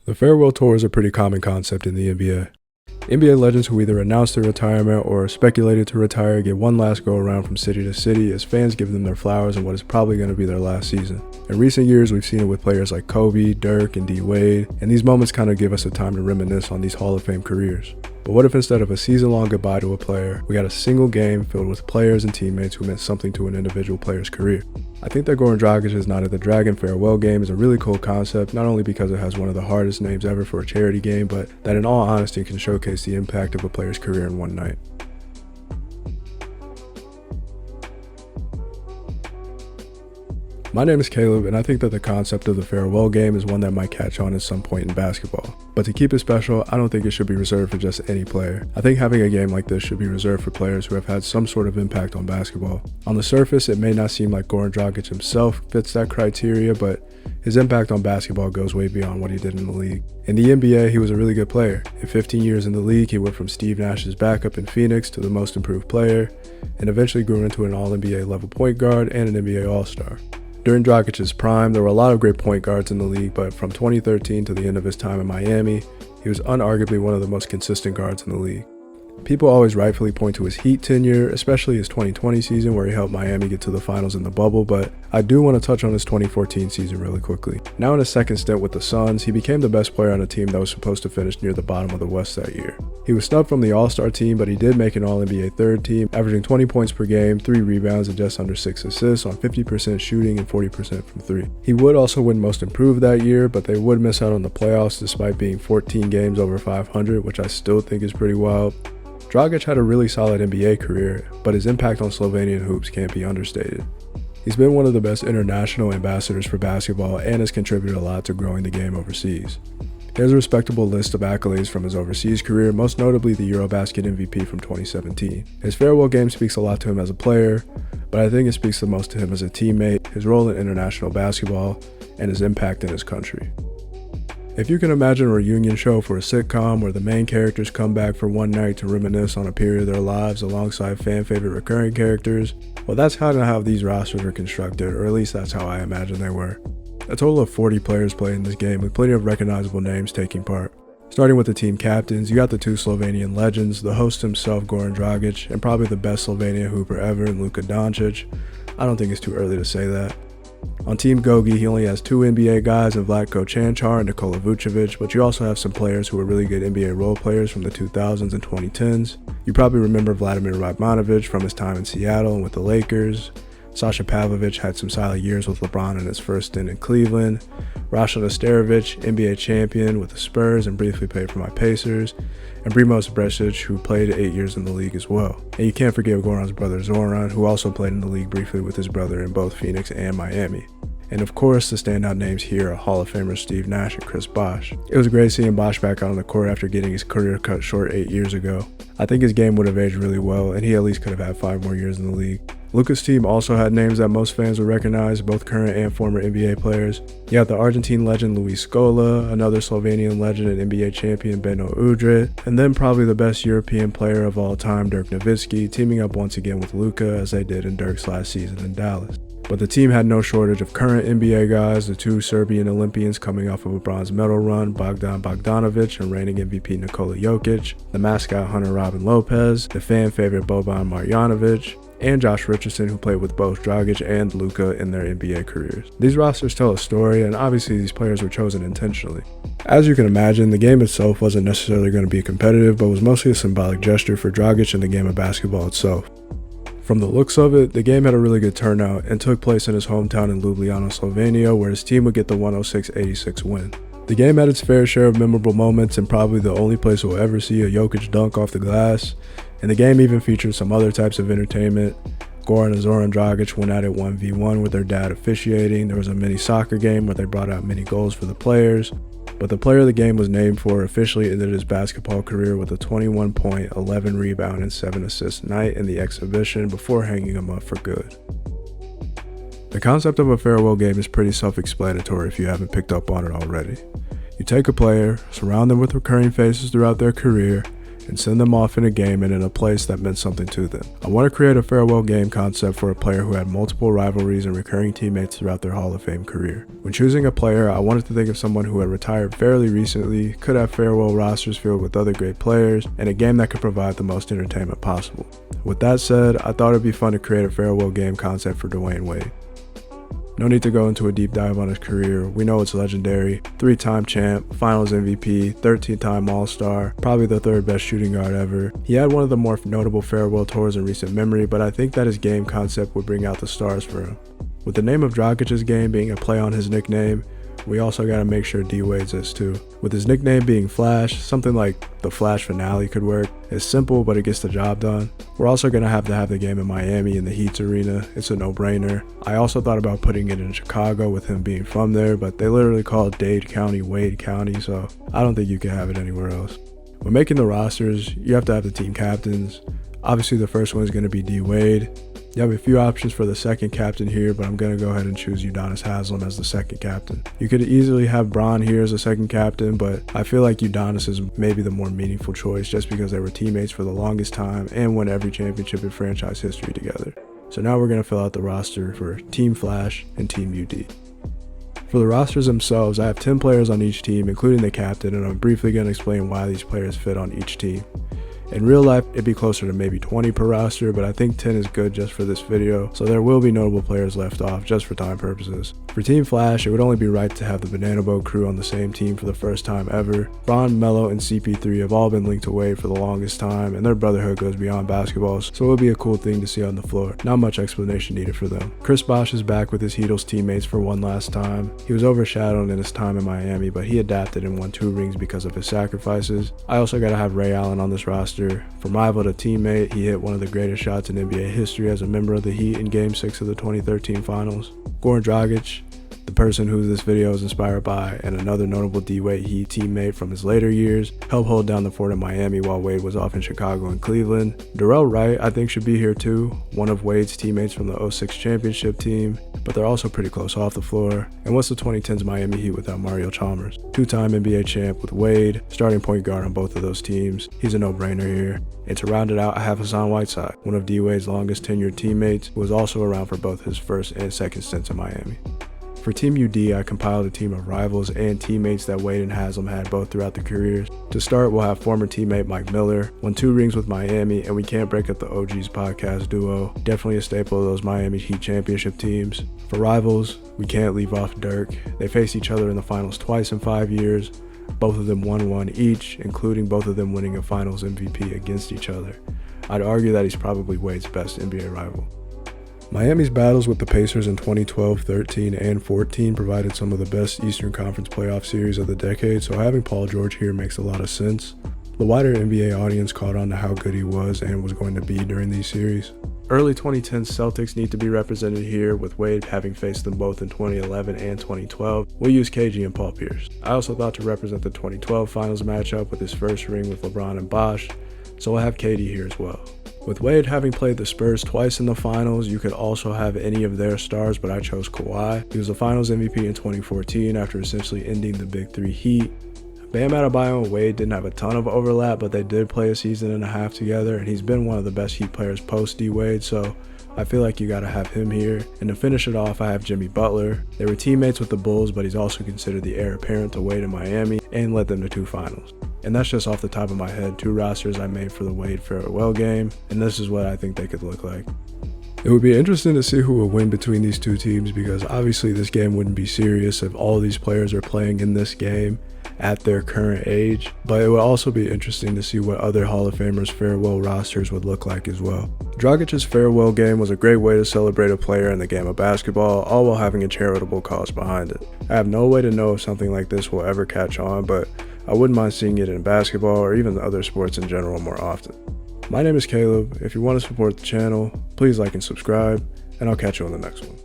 The farewell tour is a pretty common concept in the NBA. NBA legends who either announce their retirement or are speculated to retire get one last go around from city to city as fans give them their flowers in what is probably going to be their last season. In recent years, we've seen it with players like Kobe, Dirk, and D Wade, and these moments kind of give us a time to reminisce on these Hall of Fame careers. But what if instead of a season-long goodbye to a player, we got a single game filled with players and teammates who meant something to an individual player's career? I think that Goran Dragic is not at the Dragon farewell game is a really cool concept, not only because it has one of the hardest names ever for a charity game, but that in all honesty can showcase the impact of a player's career in one night. My name is Caleb, and I think that the concept of the farewell game is one that might catch on at some point in basketball. But to keep it special, I don't think it should be reserved for just any player. I think having a game like this should be reserved for players who have had some sort of impact on basketball. On the surface, it may not seem like Goran Dragic himself fits that criteria, but his impact on basketball goes way beyond what he did in the league. In the NBA, he was a really good player. In 15 years in the league, he went from Steve Nash's backup in Phoenix to the most improved player, and eventually grew into an All-NBA level point guard and an NBA All-Star. During Dragic's prime, there were a lot of great point guards in the league, but from 2013 to the end of his time in Miami, he was unarguably one of the most consistent guards in the league. People always rightfully point to his Heat tenure, especially his 2020 season where he helped Miami get to the finals in the bubble, but I do want to touch on his 2014 season really quickly. Now in his second stint with the Suns, he became the best player on a team that was supposed to finish near the bottom of the West that year. He was snubbed from the All-Star team, but he did make an All-NBA third team, averaging 20 points per game, 3 rebounds, and just under 6 assists on 50% shooting and 40% from 3. He would also win Most Improved that year, but they would miss out on the playoffs despite being 14 games over 500, which I still think is pretty wild. Dragic had a really solid NBA career, but his impact on Slovenian hoops can't be understated. He's been one of the best international ambassadors for basketball and has contributed a lot to growing the game overseas. He has a respectable list of accolades from his overseas career, most notably the Eurobasket MVP from 2017. His farewell game speaks a lot to him as a player, but I think it speaks the most to him as a teammate, his role in international basketball, and his impact in his country. If you can imagine a reunion show for a sitcom where the main characters come back for one night to reminisce on a period of their lives alongside fan-favorite recurring characters, well, that's kind of how these rosters are constructed, or at least that's how I imagine they were. A total of 40 players played in this game with plenty of recognizable names taking part. Starting with the team captains, you got the two Slovenian legends, the host himself Goran Dragic, and probably the best Slovenian hooper ever in Luka Doncic. I don't think it's too early to say that. On Team Gogi, he only has 2 NBA guys in Vlatko Cancar and Nikola Vucevic, but you also have some players who are really good NBA role players from the 2000s and 2010s. You probably remember Vladimir Radmanovic from his time in Seattle and with the Lakers. Sasha Pavlovic had some solid years with LeBron in his first stint in Cleveland. Rasha Nesterovic, NBA champion with the Spurs and briefly played for my Pacers. And Primoz Bresic, who played 8 years in the league as well. And you can't forget Goran's brother Zoran, who also played in the league briefly with his brother in both Phoenix and Miami. And of course, the standout names here are Hall of Famers Steve Nash and Chris Bosh. It was great seeing Bosh back out on the court after getting his career cut short 8 years ago. I think his game would have aged really well, and he at least could have had 5 more years in the league. Luka's team also had names that most fans would recognize, both current and former NBA players. You have the Argentine legend Luis Scola, another Slovenian legend and NBA champion Beno Udrih, and then probably the best European player of all time, Dirk Nowitzki, teaming up once again with Luka as they did in Dirk's last season in Dallas. But the team had no shortage of current NBA guys, the 2 Serbian Olympians coming off of a bronze medal run, Bogdan Bogdanovic and reigning MVP Nikola Jokic, the mascot Hunter Robin Lopez, the fan favorite Boban Marjanovic, and Josh Richardson, who played with both Dragic and Luka in their NBA careers. These rosters tell a story, and obviously these players were chosen intentionally. As you can imagine, the game itself wasn't necessarily going to be competitive, but was mostly a symbolic gesture for Dragic and the game of basketball itself. From the looks of it, the game had a really good turnout and took place in his hometown in Ljubljana, Slovenia, where his team would get the 106-86 win. The game had its fair share of memorable moments and probably the only place we'll ever see a Jokic dunk off the glass, and the game even featured some other types of entertainment. Goran and Zoran Dragic went at it 1v1 with their dad officiating. There was a mini soccer game where they brought out mini goals for the players. But the player the game was named for officially ended his basketball career with a 21-point, 11 rebound, and 7 assist night in the exhibition before hanging him up for good. The concept of a farewell game is pretty self-explanatory if you haven't picked up on it already. You take a player, surround them with recurring faces throughout their career, and send them off in a game and in a place that meant something to them. I want to create a farewell game concept for a player who had multiple rivalries and recurring teammates throughout their Hall of Fame career. When choosing a player, I wanted to think of someone who had retired fairly recently, could have farewell rosters filled with other great players, and a game that could provide the most entertainment possible. With that said, I thought it'd be fun to create a farewell game concept for Dwyane Wade. No need to go into a deep dive on his career. We know it's legendary. 3-time champ, finals MVP, 13-time All-Star, probably the 3rd best shooting guard ever. He had one of the more notable farewell tours in recent memory, but I think that his game concept would bring out the stars for him. With the name of Dragic's game being a play on his nickname, we also gotta make sure D-Wade's is too. With his nickname being Flash, something like the Flash finale could work. It's simple, but it gets the job done. We're also gonna have to have the game in Miami in the Heat's arena. It's a no-brainer. I also thought about putting it in Chicago with him being from there, but they literally call Dade County Wade County, so I don't think you can have it anywhere else. When making the rosters, you have to have the team captains. Obviously the first one is gonna be D-Wade. You have a few options for the second captain here, but I'm going to go ahead and choose Udonis Haslem as the second captain. You could easily have Bron here as a second captain, but I feel like Udonis is maybe the more meaningful choice just because they were teammates for the longest time and won every championship in franchise history together. So now we're going to fill out the roster for Team Flash and Team UD. For the rosters themselves, I have 10 players on each team, including the captain, and I'm briefly going to explain why these players fit on each team. In real life, it'd be closer to maybe 20 per roster, but I think 10 is good just for this video, so there will be notable players left off just for time purposes. For Team Flash, it would only be right to have the Banana Boat crew on the same team for the first time ever. Bron, Melo, and CP3 have all been linked to Wade for the longest time, and their brotherhood goes beyond basketball, so it would be a cool thing to see on the floor. Not much explanation needed for them. Chris Bosh is back with his Heatles teammates for one last time. He was overshadowed in his time in Miami, but he adapted and won 2 rings because of his sacrifices. I also gotta have Ray Allen on this roster. From rival to teammate, he hit one of the greatest shots in NBA history as a member of the Heat in Game 6 of the 2013 Finals. Goran Dragic, the person who this video is inspired by, and another notable D-Wade Heat teammate from his later years, helped hold down the fort in Miami while Wade was off in Chicago and Cleveland. Darrell Wright, I think, should be here too, one of Wade's teammates from the 06 championship team, but they're also pretty close off the floor. And what's the 2010s Miami Heat without Mario Chalmers? 2-time NBA champ with Wade, starting point guard on both of those teams. He's a no-brainer here. And to round it out, I have Hassan Whiteside, one of D-Wade's longest tenured teammates, who was also around for both his first and second stints in Miami. For Team UD, I compiled a team of rivals and teammates that Wade and Haslem had both throughout their careers. To start, we'll have former teammate Mike Miller, won 2 rings with Miami, and we can't break up the OGs podcast duo. Definitely a staple of those Miami Heat championship teams. For rivals, we can't leave off Dirk. They faced each other in the finals twice in 5 years. Both of them won 1 each, including both of them winning a finals MVP against each other. I'd argue that he's probably Wade's best NBA rival. Miami's battles with the Pacers in 2012, 13, and 14 provided some of the best Eastern Conference playoff series of the decade, so having Paul George here makes a lot of sense. The wider NBA audience caught on to how good he was and was going to be during these series. Early 2010 Celtics need to be represented here, with Wade having faced them both in 2011 and 2012. We'll use KG and Paul Pierce. I also thought to represent the 2012 finals matchup with his first ring with LeBron and Bosh, so we'll have KD here as well. With Wade having played the Spurs twice in the finals, you could also have any of their stars, but I chose Kawhi. He was the finals MVP in 2014 after essentially ending the Big Three Heat. Bam Adebayo and Wade didn't have a ton of overlap, but they did play a season and a half together, and he's been one of the best Heat players post D-Wade, so I feel like you gotta have him here. And to finish it off, I have Jimmy Butler. They were teammates with the Bulls, but he's also considered the heir apparent to Wade in Miami and led them to 2 finals. And that's just off the top of my head, 2 rosters I made for the Wade farewell game, and this is what I think they could look like. It would be interesting to see who will win between these 2 teams, because obviously this game wouldn't be serious if all these players are playing in this game at their current age, but it would also be interesting to see what other Hall of Famers' farewell rosters would look like as well. Dragic's farewell game was a great way to celebrate a player in the game of basketball, all while having a charitable cause behind it. I have no way to know if something like this will ever catch on, but I wouldn't mind seeing it in basketball or even other sports in general more often. My name is Caleb. If you want to support the channel, please like and subscribe, and I'll catch you on the next one.